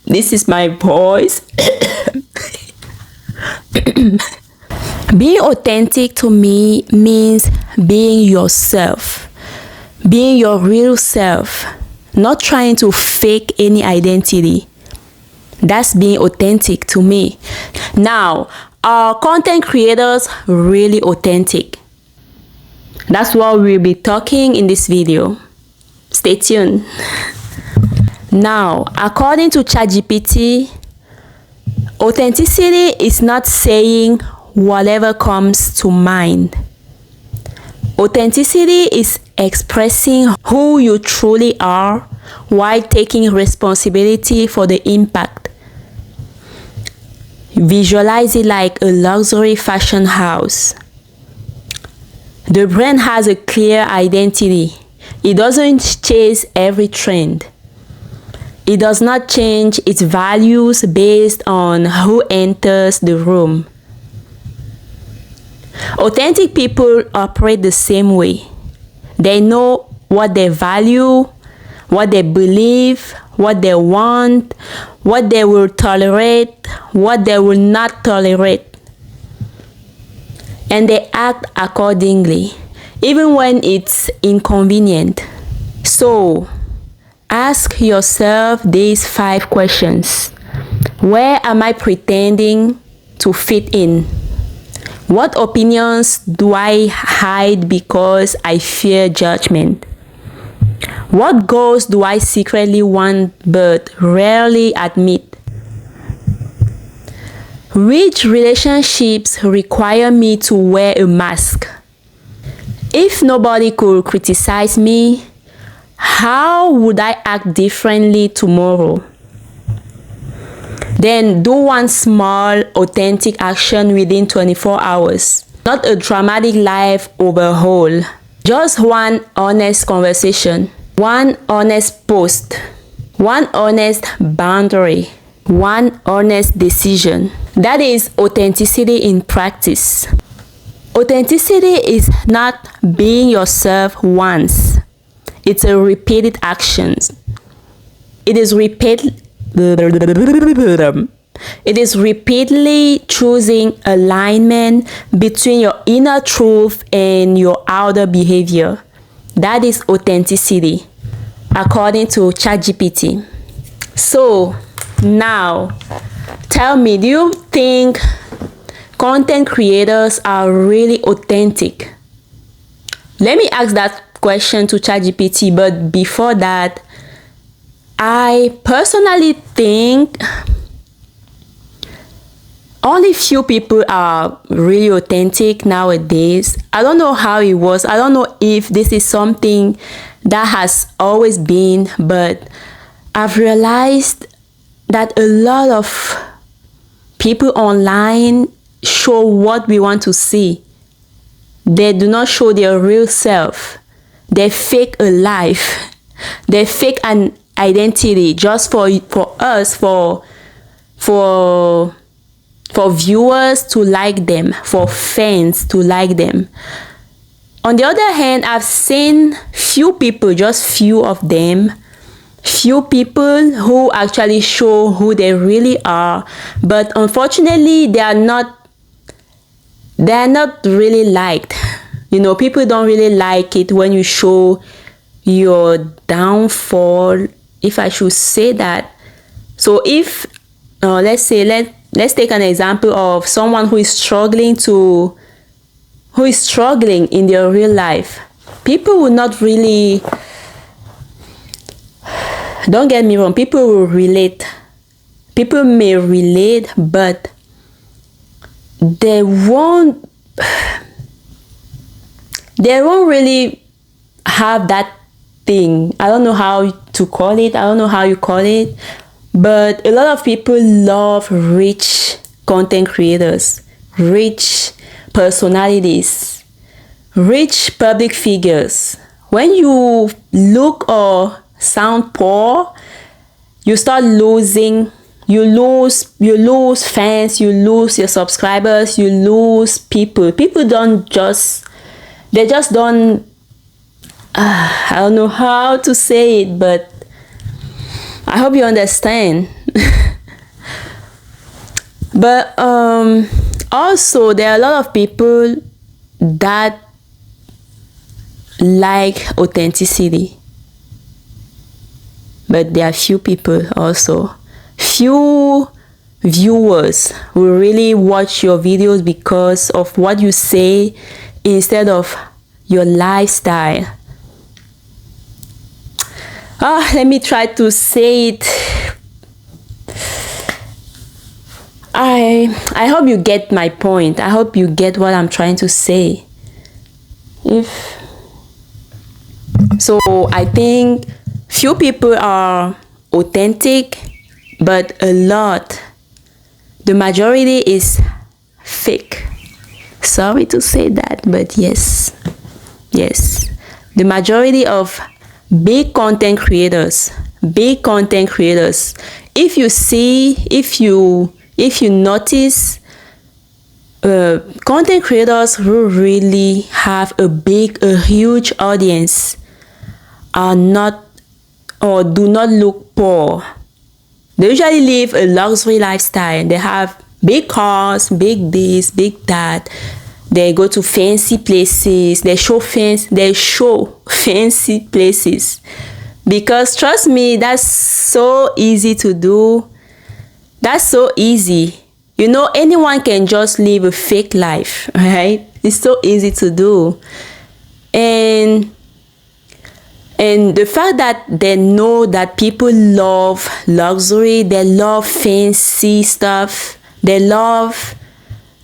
This is my voice. Being authentic to me means being yourself, being your real self, not trying to fake any identity. That's being authentic to me. Now, are content creators really authentic? That's what we'll be talking in this video. Stay tuned. Now, according to ChatGPT, authenticity is not saying whatever comes to mind. Authenticity is expressing who you truly are while taking responsibility for the impact. Visualize it like a luxury fashion house. The brand has a clear identity. It doesn't chase every trend. It does not change its values based on who enters the room. Authentic people operate the same way. They know what they value, what they believe, what they want, what they will tolerate, what they will not tolerate. And they act accordingly, even when it's inconvenient. So, ask yourself these 5 questions. Where am I pretending to fit in? What opinions do I hide because I fear judgment? What goals do I secretly want but rarely admit? Which relationships require me to wear a mask? If nobody could criticize me, how would I act differently tomorrow? Then do one small, authentic action within 24 hours. Not a dramatic life overhaul. Just one honest conversation. One honest post. One honest boundary. One honest decision. That is authenticity in practice. Authenticity is not being yourself once. It's a repeated action. It is repeatedly choosing alignment between your inner truth and your outer behavior. That is authenticity, according to ChatGPT. So, now, tell me, do you think content creators are really authentic? Let me ask that question to ChatGPT, but before that, I personally think only few people are really authentic nowadays. I don't know how it was. I don't know if this is something that has always been, but I've realized that a lot of people online show what we want to see. They do not show their real self. They fake a life. They fake an identity just for us, for viewers to like them, for fans to like them. On the other hand, I've seen few people, just few of them, few people who actually show who they really are, but unfortunately they are not really liked. You know, people don't really like it when you show your downfall, if I should say that. So if let's take an example of someone who is struggling in their real life. People will not really, don't get me wrong, people will relate. People may relate, but they won't really have that thing. I don't know how to call it. I don't know how you call it. But a lot of people love rich content creators, rich personalities, rich public figures. When you look or sound poor, you start losing. You lose fans, you lose your subscribers, you lose people. People just don't, I don't know how to say it, but I hope you understand. But also there are a lot of people that like authenticity, but there are few people also, few viewers who really watch your videos because of what you say instead of your lifestyle. Let me try to say it. I hope you get my point. I hope you get what I'm trying to say. So I think few people are authentic, but a lot, the majority is fake. Sorry to say that, but yes, the majority of big content creators, if you notice, content creators who really have a huge audience are not, or do not look poor. They usually live a luxury lifestyle. They have big cars, big this, big that. They go to fancy places. They show fancy places. Because trust me, that's so easy to do. That's so easy. You know, anyone can just live a fake life, right? It's so easy to do. And the fact that they know that people love luxury, they love fancy stuff, they love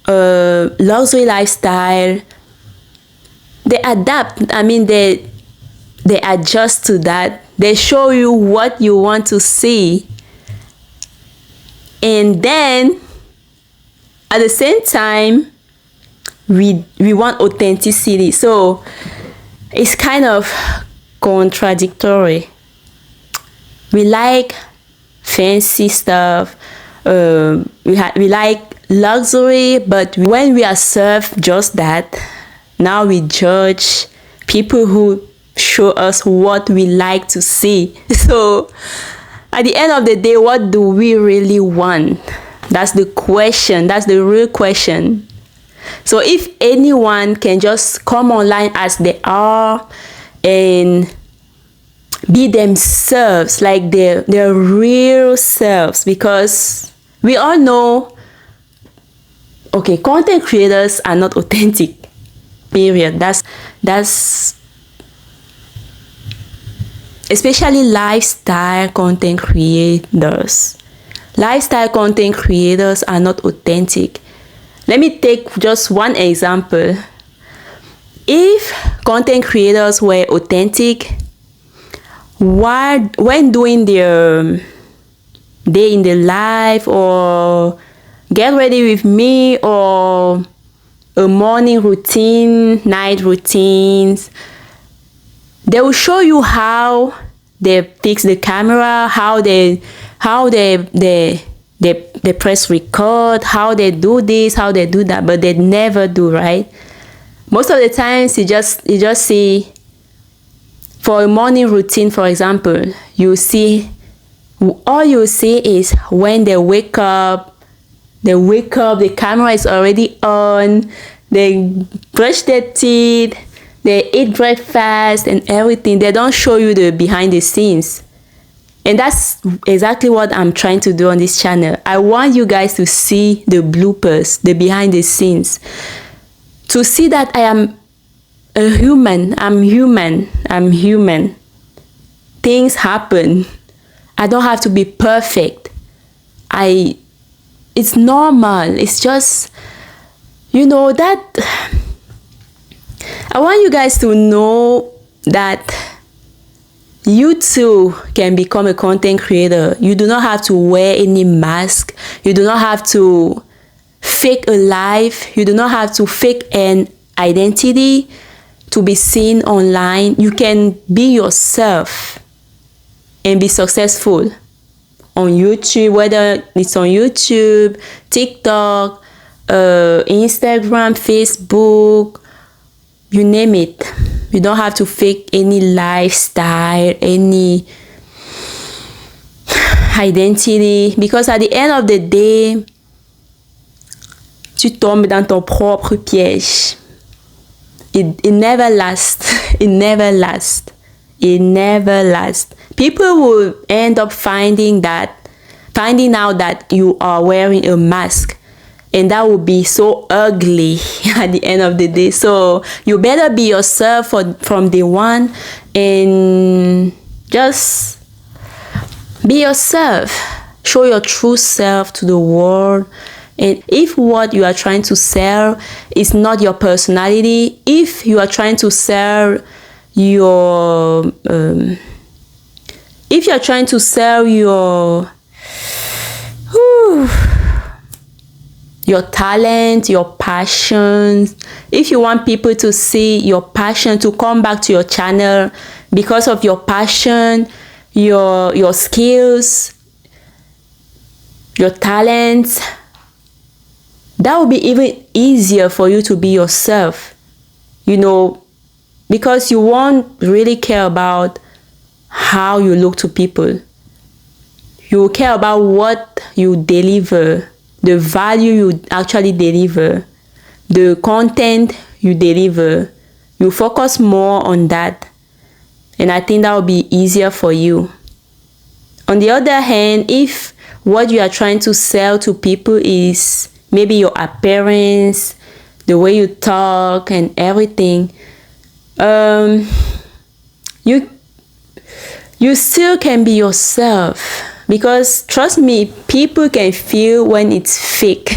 luxury lifestyle, they adapt. I mean, they adjust to that. They show you what you want to see. And then, at the same time, we want authenticity. So, it's kind of contradictory. We like fancy stuff, we like luxury, but when we are served just that, now we judge people who show us what we like to see. So at the end of the day, what do we really want? That's the question. That's the real question. So if anyone can just come online as they are and be themselves, like their real selves, because we all know, okay, content creators are not authentic, period. That's especially lifestyle content creators. Lifestyle content creators are not authentic. Let me take just one example. If content creators were authentic, when doing their day in the life, or get ready with me, or a morning routine, night routines, they will show you how they fix the camera, how they press record, how they do this, how they do that, but they never do, right? Most of the times you just see, for a morning routine, for example, all you see is when they wake up, the camera is already on, they brush their teeth, they eat breakfast and everything. They don't show you the behind the scenes. And that's exactly what I'm trying to do on this channel. I want you guys to see the bloopers, the behind the scenes. To see that I am a human. I'm human. Things happen. I don't have to be perfect. It's normal. It's just, that I want you guys to know that you too can become a content creator. You do not have to wear any mask. You do not have to fake a life. You do not have to fake an identity to be seen online. You can be yourself and be successful on YouTube, whether it's on YouTube, TikTok, Instagram, Facebook, you name it. You don't have to fake any lifestyle, identity, because at the end of the day, tu tombes dans ton propre piège. It never lasts. It never lasts. It never lasts. People will end up finding out that you are wearing a mask, and that will be so ugly at the end of the day. So you better be yourself from day one, and just be yourself. Show your true self to the world. And if what you are trying to sell is not your personality, if you are trying to sell your your talent, your passion, if you want people to see your passion, to come back to your channel because of your passion, your skills, your talents, that will be even easier for you to be yourself, because you won't really care about how you look to people. You will care about what you deliver, the value you actually deliver, the content you deliver. You focus more on that, and I think that will be easier for you. On the other hand, if what you are trying to sell to people is maybe your appearance, the way you talk and everything, you still can be yourself, because trust me, people can feel when it's fake.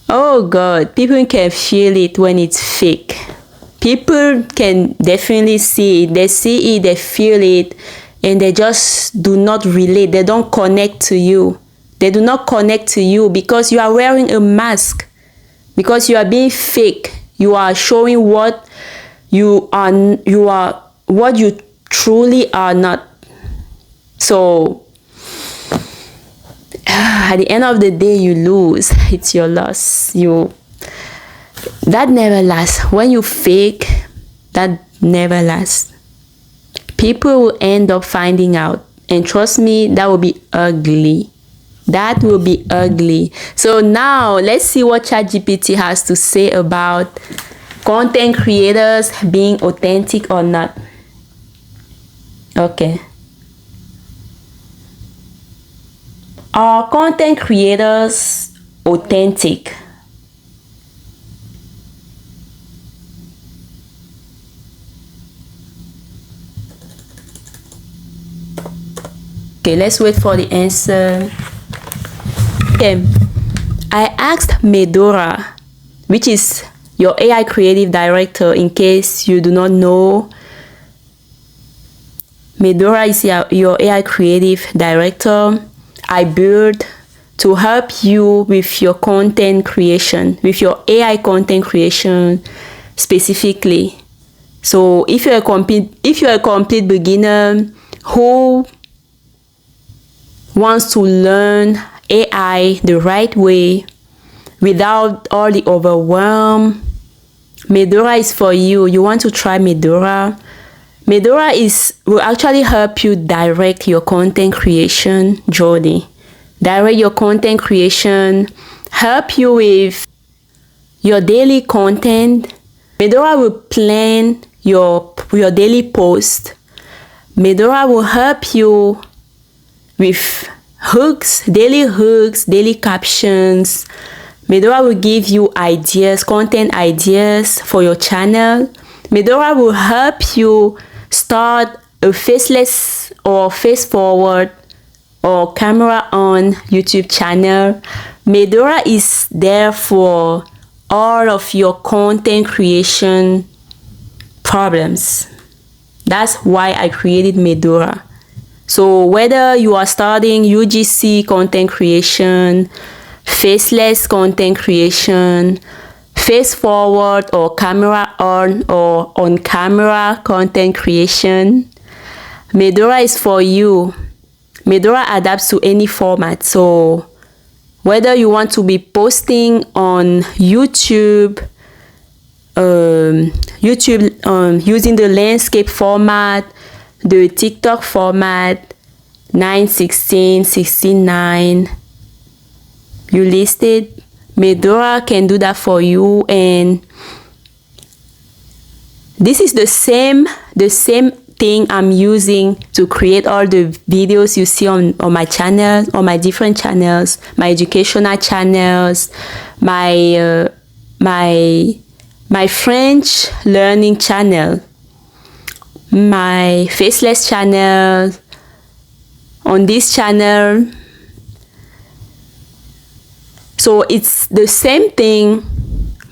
Oh God, people can feel it when it's fake. People can definitely see it. They see it, they feel it, and they just do not relate. They don't connect to you. They do not connect to you because you are wearing a mask, because you are being fake. You are showing what you are what you truly are not. So at the end of the day, you lose. It's your loss. That never lasts. When you fake, that never lasts. People will end up finding out, and trust me, that will be ugly. That will be ugly. So now let's see what ChatGPT has to say about content creators being authentic or not. Okay. Are content creators authentic? Okay, let's wait for the answer. Okay, I asked Medora, which is your AI creative director. In case you do not know, Medora is your AI creative director. I built to help you with your content creation, with your AI content creation specifically. So if you're a complete beginner who wants to learn AI the right way without all the overwhelm, Medora is for you. You want to try Medora. Medora will actually help you direct your content creation journey. Direct your content creation, help you with your daily content. Medora will plan your daily post. Medora will help you with hooks, daily captions. Medora will give you ideas, content ideas for your channel. Medora will help you start a faceless or face forward or camera on YouTube channel. Medora is there for all of your content creation problems. That's why I created Medora. So whether you are starting UGC content creation, faceless content creation, face forward or camera on or on camera content creation, Medora is for you. Medora adapts to any format. So whether you want to be posting on YouTube, using the landscape format, the TikTok format, 9:16, 16:9. You list it. Medora can do that for you, and this is the same thing I'm using to create all the videos you see on my channel, on my different channels, my educational channels, my French learning channel, my faceless channel, on this channel. So it's the same thing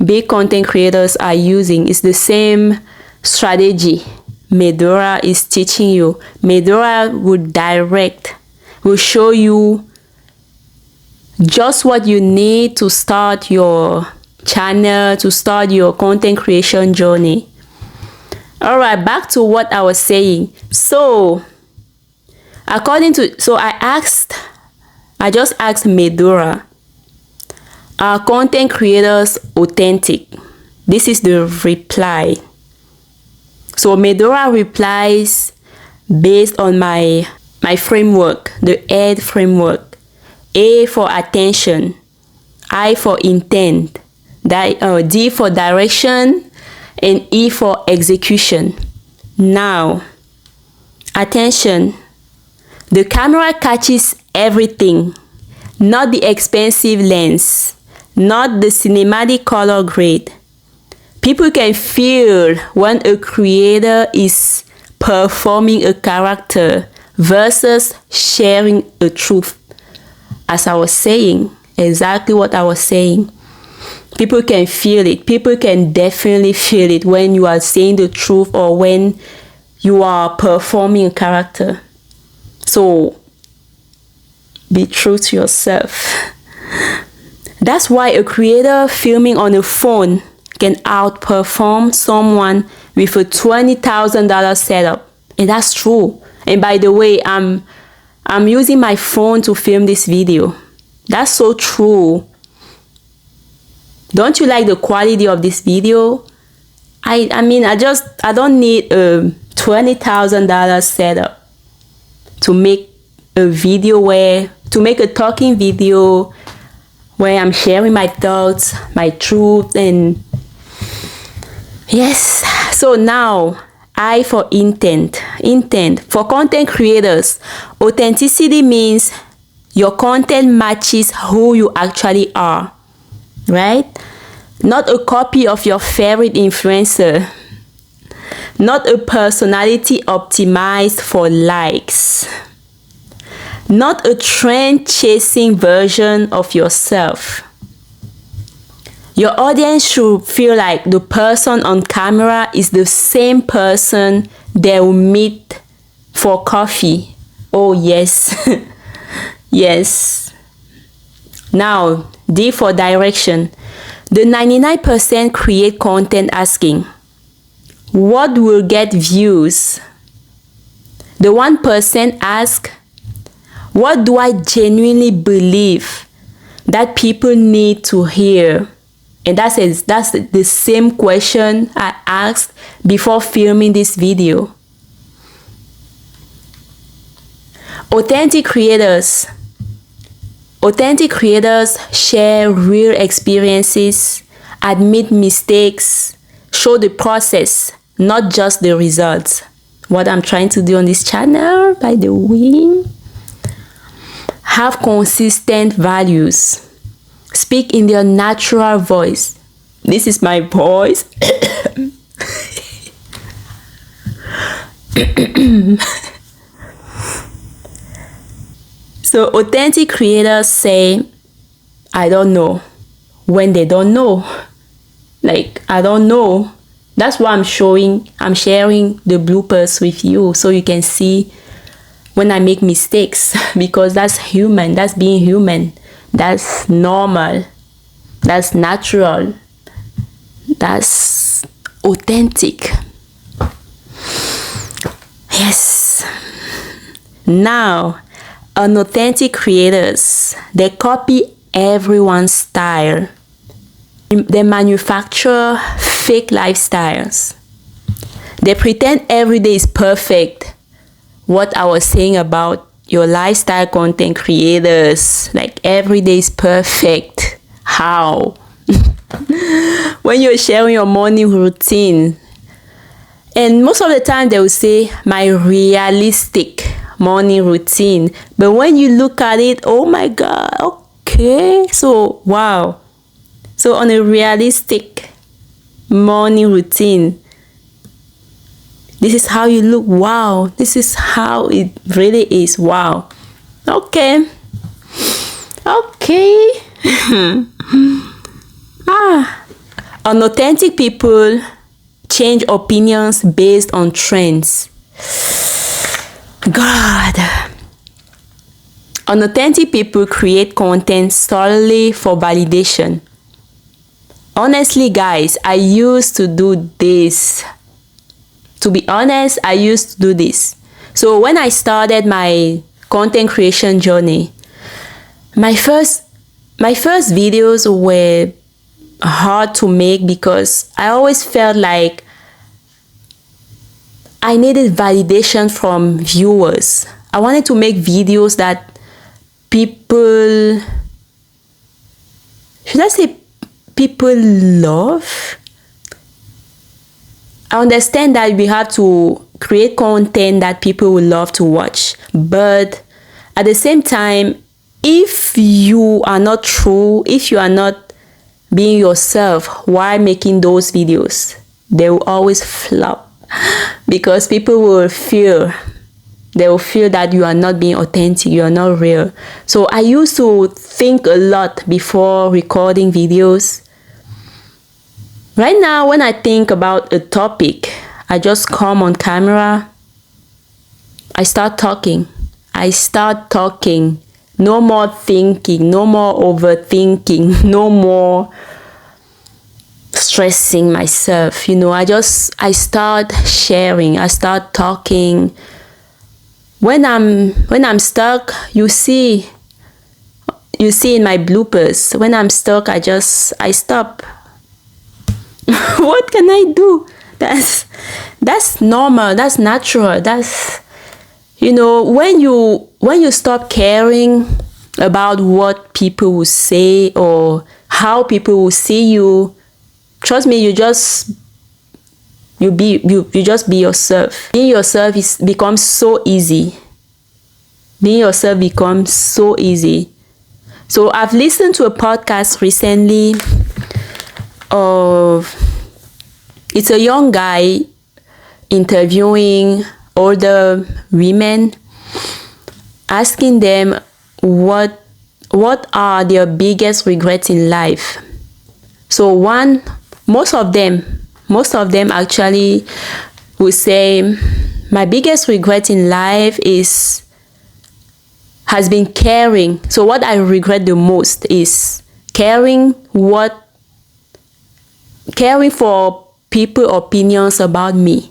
big content creators are using. It's the same strategy Medora is teaching you. Medora will show you just what you need to start your channel, to start your content creation journey. All right, back to what I was saying. So I just asked Medora, are content creators authentic? This is the reply. So Medora replies based on my framework, the AID framework. A for attention, I for intent, D for direction, and E for execution. Now, attention. The camera catches everything, not the expensive lens, not the cinematic color grade. People can feel when a creator is performing a character versus sharing a truth. As I was saying, exactly what I was saying. People can feel it. People can definitely feel it when you are saying the truth or when you are performing a character. So, be true to yourself. That's why a creator filming on a phone can outperform someone with a $20,000 setup. And that's true. And by the way, I'm using my phone to film this video. That's so true. Don't you like the quality of this video? I don't need a $20,000 setup to make a talking video where I'm sharing my thoughts, my truth, and yes. So now, I for intent. Intent. For content creators, authenticity means your content matches who you actually are, right? Not a copy of your favorite influencer. Not a personality optimized for likes. Not a trend-chasing version of yourself. Your audience should feel like the person on camera is the same person they will meet for coffee. Oh, yes. Yes. Now, D for direction. The 99% create content asking, what will get views? The 1% ask, what do I genuinely believe that people need to hear? And that's the same question I asked before filming this video. Authentic creators share real experiences, admit mistakes, show the process, not just the results. What I'm trying to do on this channel, by the way. Have consistent values. Speak in their natural voice. This is my voice. So authentic creators say, I don't know, when they don't know. Like, I don't know. That's why I'm sharing the bloopers with you so you can see when I make mistakes, because that's human, that's being human. That's normal. That's natural. That's authentic. Yes. Now, unauthentic creators, they copy everyone's style. They manufacture fake lifestyles. They pretend every day is perfect, what I was saying about your lifestyle content creators, like every day is perfect. How? When you're sharing your morning routine, and most of the time they will say my realistic morning routine, but when you look at it, oh my god, okay, so wow. So on a realistic morning routine, this is how you look. Wow, this is how it really is. Wow. Okay. Unauthentic people change opinions based on trends. God. Unauthentic people create content solely for validation. Honestly, guys, I used to do this. To be honest, I used to do this. So when I started my content creation journey, my first videos were hard to make because I always felt like I needed validation from viewers. I wanted to make videos that people, should I say people love? I understand that we have to create content that people will love to watch, but at the same time, if you are not true, if you are not being yourself while making those videos, they will always flop because people will feel that you are not being authentic, you are not real. So I used to think a lot before recording videos. Right now, when I think about a topic, I just come on camera, I start talking. No more thinking, no more overthinking, no more stressing myself. I start sharing, I start talking. When I'm stuck, you see in my bloopers, when I'm stuck, I stop. What can I do? That's normal, that's natural, that's, when you stop caring about what people will say or how people will see you, trust me, you just be yourself. Being yourself becomes so easy. So I've listened to a podcast recently of, it's a young guy interviewing older women, asking them what are their biggest regrets in life. So most of them actually will say, my biggest regret in life has been caring. So what I regret the most is caring for people's opinions about me.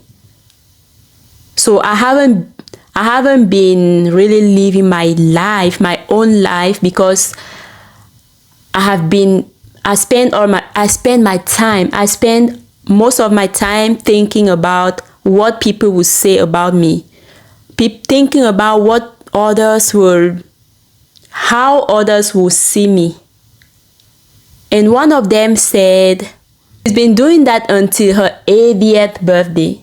So I haven't been really living my life, my own life, because I spend most of my time thinking about what people will say about me, thinking about how others will see me. And one of them said she's been doing that until her 80th birthday.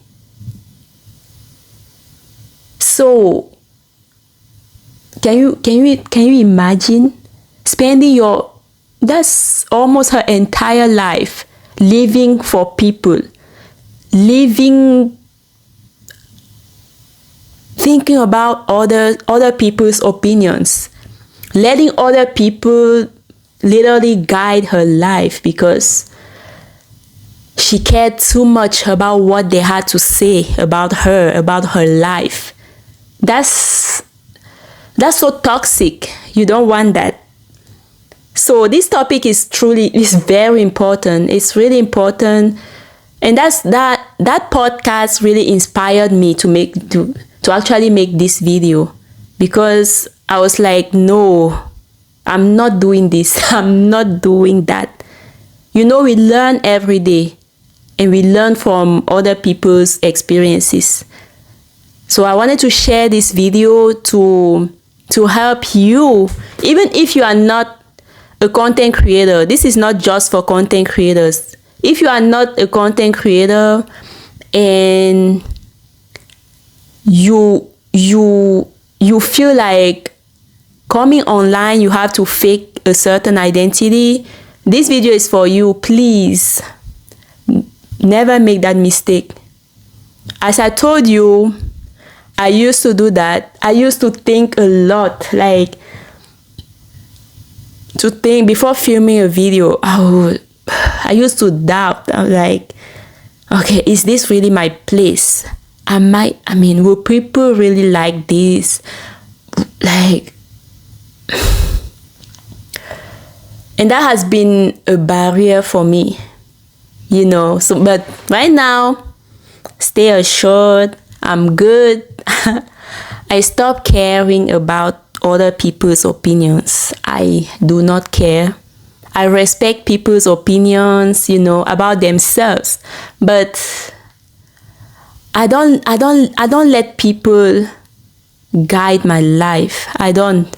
So can you imagine spending that's almost her entire life living for people, thinking about other people's opinions, letting other people literally guide her life because she cared too much about what they had to say about her life. That's so toxic. You don't want that. So this topic is very important. It's really important. And that podcast really inspired me to actually make this video, because I was like, no, I'm not doing this. I'm not doing that. We learn every day and we learn from other people's experiences. So I wanted to share this video to help you, even if you are not a content creator. This is not just for content creators. If you are not a content creator and you feel like coming online you have to fake a certain identity, this video is for you. Please never make that mistake. As I told you, I used to do that. I used to think a lot, like to think before filming a video. I used to doubt. I'm like, okay, is this really my place? Will people really like this? Like, and that has been a barrier for me, So, but right now, stay assured, I'm good. I stopped caring about other people's opinions. I do not care. I respect people's opinions, about themselves, but I don't let people guide my life. I don't.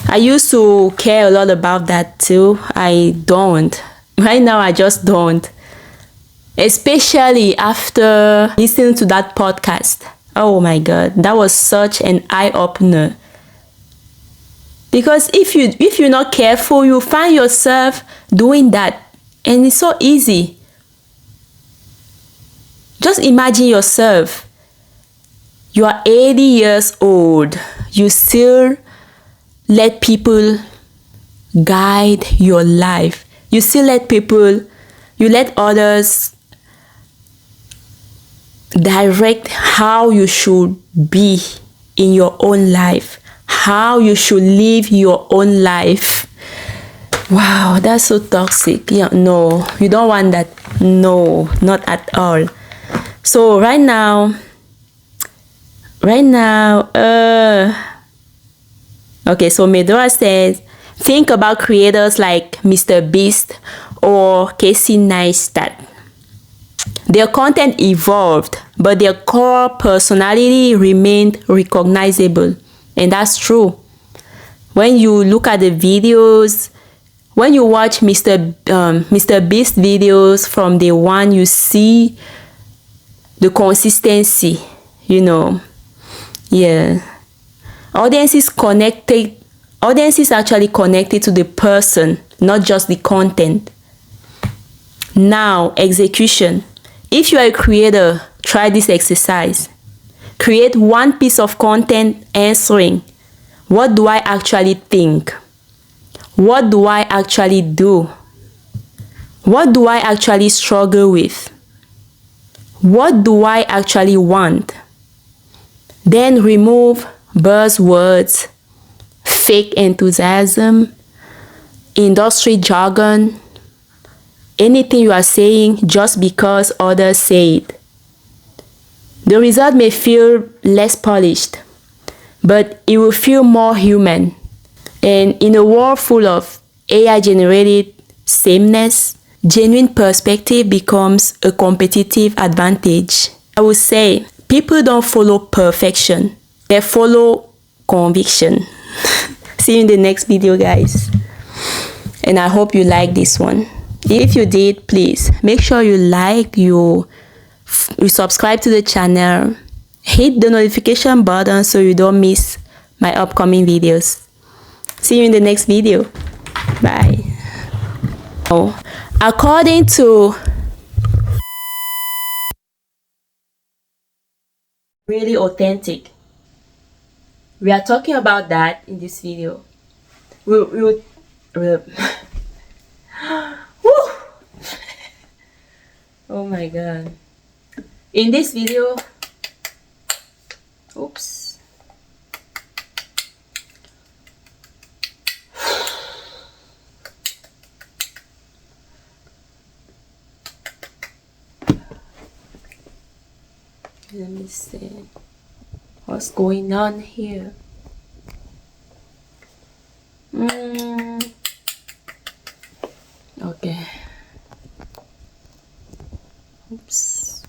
I used to care a lot about that too. I don't. Right now, I just don't. Especially after listening to that podcast. Oh my God, that was such an eye-opener. Because if you're not careful, you find yourself doing that. And it's so easy. Just imagine yourself. You are 80 years old. You still let people guide your life. You still you let others direct how you should be in your own life, how you should live your own life. Wow, that's so toxic. Yeah, no, you don't want that. No, not at all. So right now, okay, so Medora says, think about creators like Mr. Beast or Casey Neistat. Their content evolved, but their core personality remained recognizable. And that's true. When you look at the videos, when you watch Mr. Beast videos from day one, you see the consistency, Yeah. Audiences actually connected to the person, not just the content. Now, execution. If you are a creator, try this exercise. Create one piece of content answering, what do I actually think? What do I actually do? What do I actually struggle with? What do I actually want? Then remove buzzwords, fake enthusiasm, industry jargon, anything you are saying just because others say it. The result may feel less polished, but it will feel more human. And in a world full of AI-generated sameness, genuine perspective becomes a competitive advantage. I would say people don't follow perfection. They follow conviction. See you in the next video, guys. And I hope you like this one. If you did, please make sure you subscribe to the channel. Hit the notification button so you don't miss my upcoming videos. See you in the next video. Bye. According to really authentic, we are talking about that in this video. We'll oh my God. In this video, oops. Let me see what's going on here. Okay. Oops.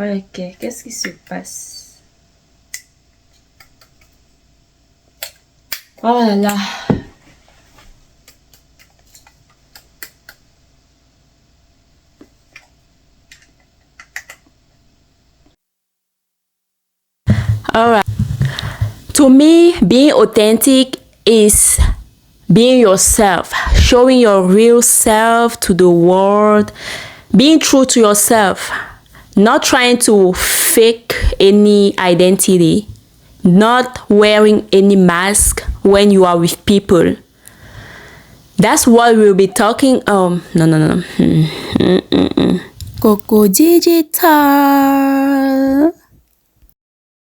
Ok, qu'est-ce qui se passe? Oh là là. Alright. To me, being authentic is being yourself, showing your real self to the world, being true to yourself, not trying to fake any identity, not wearing any mask when you are with people. That's what we'll be talking. No. Coco Digital.